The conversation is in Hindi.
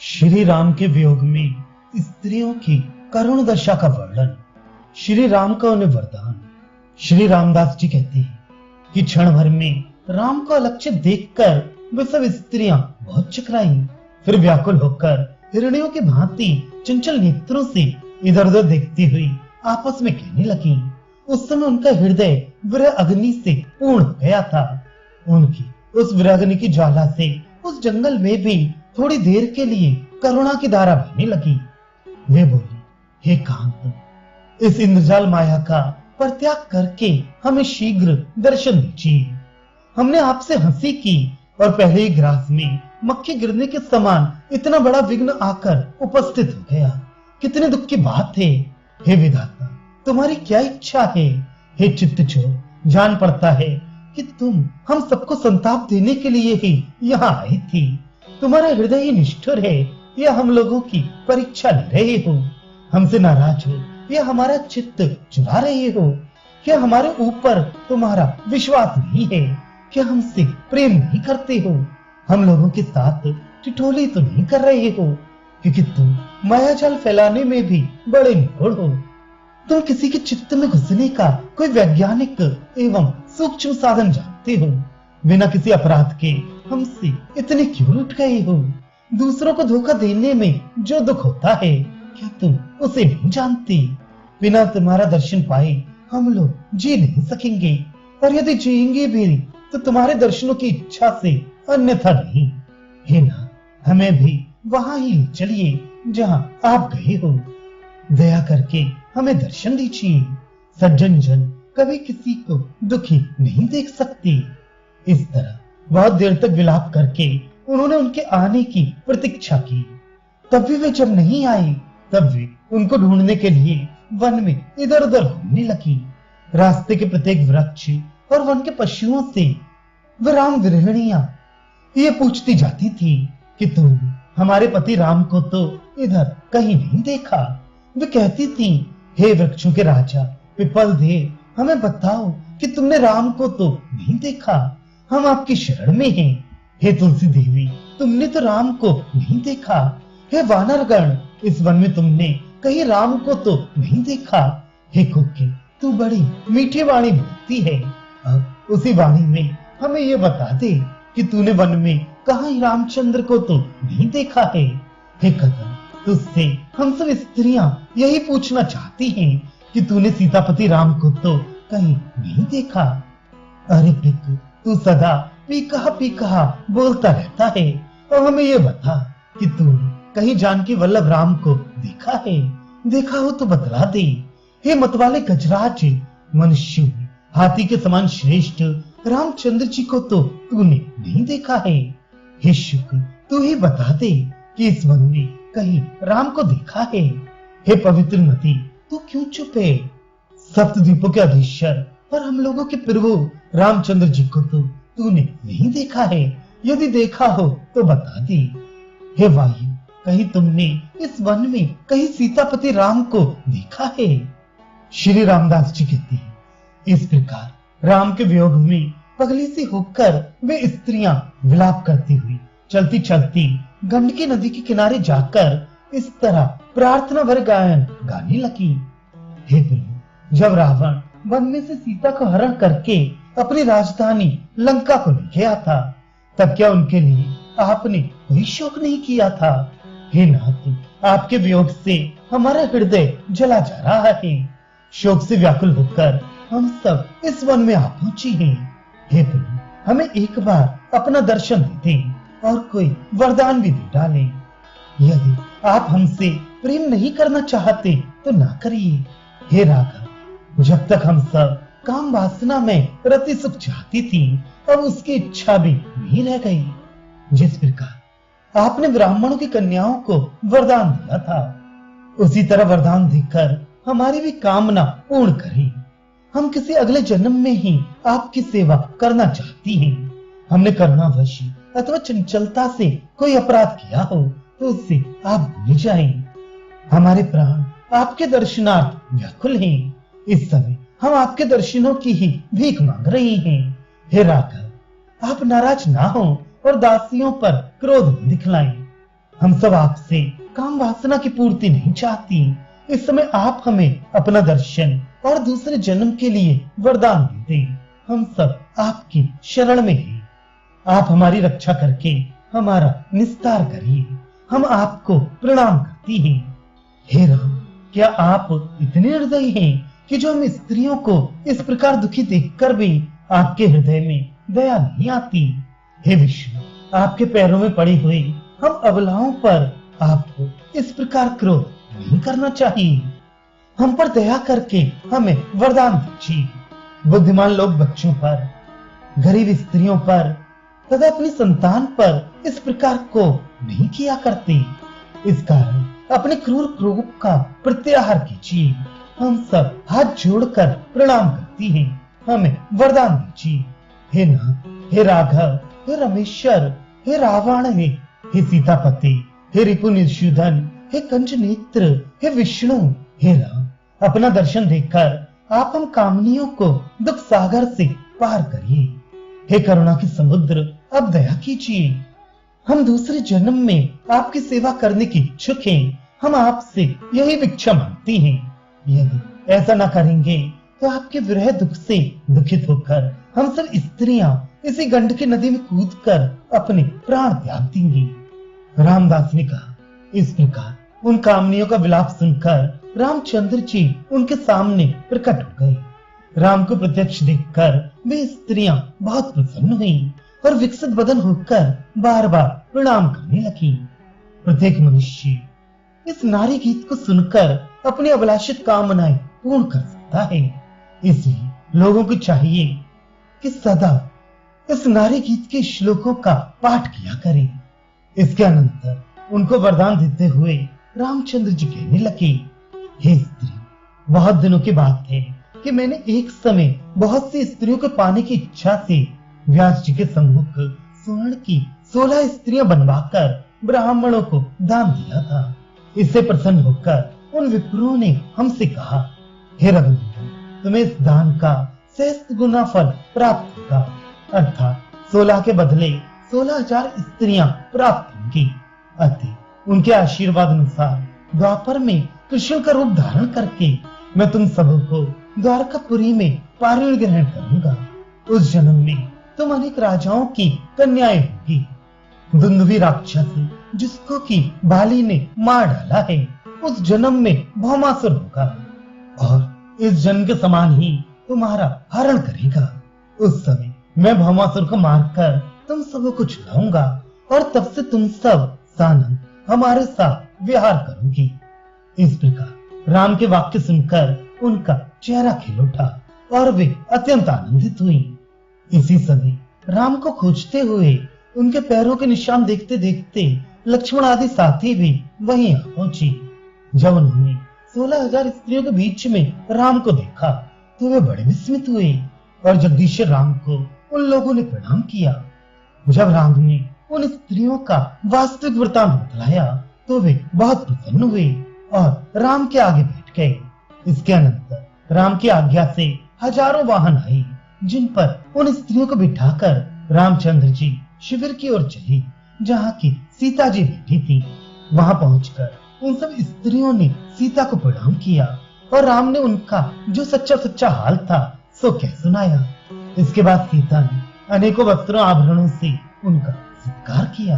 श्री राम के वियोग में स्त्रियों की करुण दशा का वर्णन। श्री राम का उन्हें वरदान। श्री रामदास जी कहते हैं कि क्षण भर में राम को अलक्ष्य देखकर वे सब स्त्रियां बहुत चकराई, फिर व्याकुल होकर हिरणियों की भांति चंचल नेत्रों से इधर उधर देखती हुई आपस में कहने लगी। उस समय उनका हृदय विरह अग्नि से पूर्ण हो गया था। उनकी उस विरहाग्नि की ज्वाला से उस जंगल में भी थोड़ी देर के लिए करुणा की धारा बहने लगी। वे बोली, हे कांत, इस इंद्रजाल माया का परित्याग करके हमें शीघ्र दर्शन दीजिए। हमने आपसे हंसी की और पहले ही ग्रास में मक्खी गिरने के समान इतना बड़ा विघ्न आकर उपस्थित हो गया। कितने दुख की बात है। हे विधाता, तुम्हारी क्या इच्छा है? हे चित्त चोर, जान पड़ता है कि तुम हम सबको संताप देने के लिए ही यहाँ आई थी। तुम्हारा हृदय ही निष्ठुर है या हम लोगों की परीक्षा ले रहे हो? हमसे नाराज हो या हमारा चित्त चुरा रहे हो? क्या हमारे ऊपर तुम्हारा विश्वास नहीं है? क्या हमसे प्रेम नहीं करते हो? हम लोगों के साथ ठिठोली तो नहीं कर रहे हो? क्योंकि तुम मायाजाल फैलाने में भी बड़े निपुण हो। तुम किसी के चित्त में घुसने का कोई वैज्ञानिक एवं सूक्ष्म साधन जानते हो। बिना किसी अपराध के हमसे इतने क्यों लुट गए हो? दूसरों को धोखा देने में जो दुख होता है, क्या तुम उसे नहीं जानते? बिना तुम्हारा दर्शन पाए हम लोग जी नहीं सकेंगे, और यदि जिएंगे भी तो तुम्हारे दर्शनों की इच्छा से, अन्यथा नहीं। हे नाथ, हमें भी वहां ही चलिए जहां आप गए हो। दया करके हमें दर्शन दीजिए। सज्जन जन कभी किसी को दुखी नहीं देख सकते। इस तरह बहुत देर तक विलाप करके उन्होंने उनके आने की प्रतीक्षा की। तब भी वे जब नहीं आए, तब वे उनको ढूंढने के लिए वन में इधर उधर घूमने लगी। रास्ते के प्रत्येक वृक्ष और वन के पशुओं से वे राम विरहिणियां ये पूछती जाती थी कि तुम हमारे पति राम को तो इधर कहीं नहीं देखा। वे कहती थी, हे वृक्षों के राजा पिपल देव, हमें बताओ कि तुमने राम को तो नहीं देखा। हम आपकी शरण में हैं। हे तुलसी देवी, तुमने तो राम को नहीं देखा। हे वानरगण, इस वन में तुमने कहीं राम को तो नहीं देखा। हे कुक्के, तू बड़ी मीठी वाणी बोलती है। अब उसी वाणी में हमें ये बता दे कि तूने वन में कहीं रामचंद्र को तो नहीं देखा है। हे कदम, तुझसे हम सब स्त्रियां यही पूछना चाहती हैं कि तूने सीतापति राम को तो कहीं नहीं देखा। अरे पिक, तू सदा पीकहा बोलता रहता है, और हमें ये बता कि तूने कहीं जानकी वल्लभ राम को देखा है? देखा हो तो बतला दे। हे मतवाले गजराज, मनुष्य हाथी के समान श्रेष्ठ रामचंद्र जी को तो तूने नहीं देखा है। हे शुक, तू ही बता दे कि इस वन में कहीं राम को देखा है? हे पवित्र नदी, तू क्यों चुप है? सप्तद्वीपों के अधीश्वर और हम लोगों के प्रभु रामचंद्र जी को तो तूने नहीं देखा है? यदि देखा हो तो बता दे। हे वायु, कहीं तुमने इस वन में कहीं सीतापति राम को देखा है? श्री रामदास जी कहते हैं, इस प्रकार राम के वियोग में पगली सी होकर वे स्त्रियां विलाप करती हुई चलती चलती गंडकी नदी के किनारे जाकर इस तरह प्रार्थना भर गायन गाने लगी। हे प्रभु, जब रावण वन में से सीता को हरण करके अपनी राजधानी लंका को ले गया था, तब क्या उनके लिए आपने कोई शोक नहीं किया था? हे नाथ, आपके वियोग से हमारा हृदय जला जा रहा है। शोक से व्याकुल होकर हम सब इस वन में आ पहुंची हैं। हे प्रभु, हमें एक बार अपना दर्शन दे दें और कोई वरदान भी दे डालें। यदि आप हमसे प्रेम नहीं करना चाहते तो ना करिए। हे राघव, जब तक हम सब काम वासना में रति सुख चाहती थी, अब उसकी इच्छा भी नहीं रह गई। जिस प्रकार आपने ब्राह्मणों की कन्याओं को वरदान दिया था, उसी तरह वरदान देकर हमारी भी कामना पूर्ण करें। हम किसी अगले जन्म में ही आपकी सेवा करना चाहती हैं। हमने करुणावश अथवा चंचलता से कोई अपराध किया हो तो उससे आप भूल जाएं। हमारे प्राण आपके दर्शनार्थ व्याकुल हैं। इस समय हम आपके दर्शनों की ही भीख मांग रहे हैं। हे राघव, आप नाराज ना हो और दासियों पर क्रोध न दिखलाएं। हम सब आपसे काम वासना की पूर्ति नहीं चाहती। इस समय आप हमें अपना दर्शन और दूसरे जन्म के लिए वरदान दे दें। हम सब आपकी शरण में हैं। आप हमारी रक्षा करके हमारा निस्तार करिए। हम आपको प्रणाम करती हैं। हे राम, क्या आप इतने हृदय हैं कि जो हम स्त्रियों को इस प्रकार दुखी देखकर भी आपके हृदय में दया नहीं आती? हे विष्णु, आपके पैरों में पड़ी हुई हम अबलाओं पर आपको इस प्रकार क्रोध नहीं करना चाहिए। हम पर दया करके हमें वरदान दीजिए। बुद्धिमान लोग बच्चों पर, गरीब स्त्रियों पर तथा अपनी संतान पर इस प्रकार को नहीं किया करते। इस कारण अपने क्रूर क्रोध का प्रत्याहार कीजिए। हम सब हाथ जोड़कर प्रणाम करती हैं। हमें वरदान दीजिए। हे नाथ, हे राघव, हे रमेश्वर, हे रावण, हे सीतापति, हे रिपु निषूदन, हे कंच नेत्र, हे विष्णु, हे राम, अपना दर्शन देकर आप हम कामनियों को दुख सागर से पार करिए। हे करुणा की समुद्र, अब दया कीजिए। हम दूसरे जन्म में आपकी सेवा करने की इच्छुक हैं। हम आपसे यही भिक्षा मांगती हैं। यदि ऐसा न करेंगे तो आपके विरह दुख से दुखित होकर हम सब स्त्रियां इसी गंडकी नदी में कूदकर अपने प्राण त्याग देंगी। रामदास ने कहा। इस प्रकार उन कामनियों का विलाप सुनकर रामचंद्र जी उनके सामने प्रकट हो गए। राम को प्रत्यक्ष देखकर वे स्त्रियां बहुत प्रसन्न हुईं और विकसित बदन होकर बार बार प्रणाम करने लगी। प्रत्येक मनुष्य इस नारी गीत को सुनकर अपनी अभिलाषित कामनाएं पूर्ण कर सकता है। इसलिए लोगों को चाहिए कि सदा इस नारी गीत के श्लोकों का पाठ किया करें। इसके अनंतर उनको वरदान देते हुए रामचंद्र जी कहने लगे, हे स्त्री, बहुत दिनों की बात है कि मैंने एक समय बहुत सी स्त्रियों को पाने की इच्छा से व्यास जी के सम्मुख स्वर्ण की 16 स्त्रियां बनवाकर ब्राह्मणों को दान दिया था। इससे प्रसन्न होकर उन विप्रों ने हमसे कहा, हे रघुनंदन, तुम्हें इस दान का सहस्त्र गुना फल प्राप्त होगा, अर्थात 16 के बदले 16,000 स्त्रियां प्राप्त होंगी। अतः उनके आशीर्वाद अनुसार द्वापर में कृष्ण का रूप धारण करके मैं तुम सबको द्वारकापुरी में पारिण ग्रहण करूंगा। उस जन्म में तुम अनेक राजाओं की कन्याएं होगी। दुंदुभी राक्षस जिसको की बाली ने मार डाला है, उस जन्म में भौमासुर होगा और इस जन्म के समान ही तुम्हारा हरण करेगा। उस समय मैं भौमासुर को मारकर तुम सबको छुड़ाऊंगा और तब से तुम सब सानंद हमारे साथ विहार करोगी। इस प्रकार राम के वाक्य सुनकर उनका चेहरा खिल उठा और वे अत्यंत आनंदित हुई। इसी समय राम को खोजते हुए उनके पैरों के निशान देखते देखते लक्ष्मण आदि साथी भी वहीं आ पहुंची। जब उन्होंने 16,000 स्त्रियों के बीच में राम को देखा तो वे बड़े विस्मित हुए और जगदीश्वर राम को उन लोगों ने प्रणाम किया। जब राम ने उन स्त्रियों का वास्तविक वृतांत बतलाया तो वे बहुत प्रसन्न हुए और राम के आगे बैठ गए। इसके अनंतर राम की आज्ञा से हजारों वाहन आए, जिन पर उन स्त्रियों को बिठाकर रामचंद्र जी शिविर की ओर चले जहाँ की सीता जी बैठी थी। वहां पहुंचकर उन सब स्त्रियों ने सीता को प्रणाम किया और राम ने उनका जो सच्चा सच्चा हाल था सो कह सुनाया। इसके बाद सीता ने अनेकों वस्त्रों आभरणों से उनका सत्कार किया।